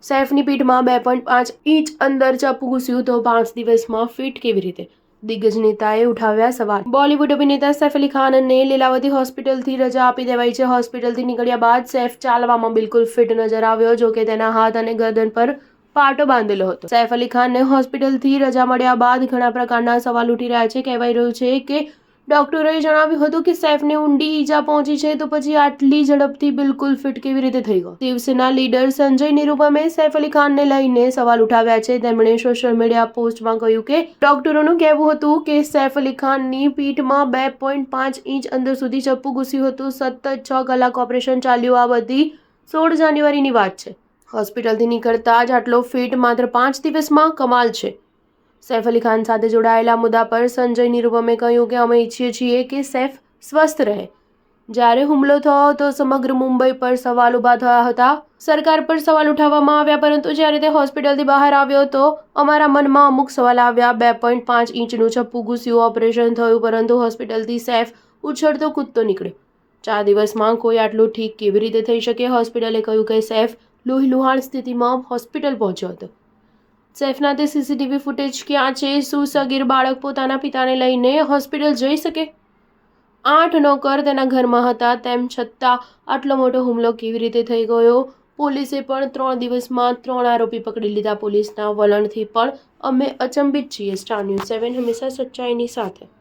સૈફની પીઠમાં 2.5 inch અંદર ચાકુ ઘૂસ્યું તો 5 દિવસમાં ફિટ કેવી રીતે? દિગ્ગજ નેતાએ ઉઠાવ્યા સવાલ। બોલિવૂડ અભિનેતા સૈફ અલી ખાનને લીલાવતી હોસ્પિટલથી રજા આપી દેવાઈ છે। હોસ્પિટલથી નીકળ્યા બાદ સૈફ ચાલવામાં બિલકુલ ફિટ નજર આવ્યો, જો કે તેના હાથ અને ગરદન પર પાટો બાંધેલો હતો। સૈફ અલી ખાનને હોસ્પિટલથી રજા મળ્યા બાદ ઘણા પ્રકારના સવાલ ઉઠી રહ્યા છે। કહેવાઈ રહ્યું છે કે ડોક્ટરોએ જણાવ્યું હતું કે સૈફને ઊંડી ઈજા પહોંચી છે, તો પછી આટલી ઝડપથી બિલકુલ ફિટ કેવી રીતે થઈ ગયો? શિવસેના લીડર સંજય નિરુપમે સૈફ અલી ખાનને લઈને સવાલ ઉઠાવ્યા છે। તેમણે સોશિયલ મીડિયા પોસ્ટમાં કહ્યું કે ડોક્ટરોનું કહેવું હતું કે સૈફ અલી ખાનની પીઠમાં 2.5 ઇંચ અંદર સુધી ચપ્પુ ઘૂસ્યું હતું। સતત 6 કલાક ઓપરેશન ચાલ્યું। આ બધી 16 જાન્યુઆરીની વાત છે। હોસ્પિટલથી નીકળતા જ આટલો ફિટ માત્ર 5 દિવસમાં, કમાલ છે। સૈફ અલી ખાન સાથે જોડાયેલા મુદ્દા પર સંજય નિરુપમે કહ્યું કે અમે ઈચ્છીએ છીએ કે સૈફ સ્વસ્થ રહે। જ્યારે હુમલો થયો તો સમગ્ર મુંબઈ પર સવાલ ઊભા થયા હતા। સરકાર પર સવાલ ઉઠાવવામાં આવ્યા, પરંતુ જ્યારે તે હોસ્પિટલથી બહાર આવ્યો તો અમારા મનમાં અમુક સવાલ આવ્યા। 2.5 ઇંચનું ચપ્પુ ઘૂસ્યું, ઓપરેશન થયું, પરંતુ હોસ્પિટલથી સૈફ ઉછળતો કૂદતો નીકળ્યો। 4 દિવસમાં કોઈ આટલું ઠીક કેવી રીતે થઈ શકે? હોસ્પિટલે કહ્યું કે સૈફ લોહીલુહાણ સ્થિતિમાં હોસ્પિટલ પહોંચ્યો હતો। સૈફના તે સીસીટીવી ફૂટેજ ક્યાં છે? શું સગીર બાળક પોતાના પિતાને લઈને હોસ્પિટલ જઈ શકે? 8 નોકર તેના ઘરમાં હતા, તેમ છતાં આટલો મોટો હુમલો કેવી રીતે થઈ ગયો? પોલીસે પણ 3 દિવસમાં 3 આરોપી પકડી લીધા। પોલીસના વલણથી પણ અમે અચંબિત છીએ। સ્ટાર ન્યૂઝ 7 હંમેશા સચ્ચાઈની સાથે।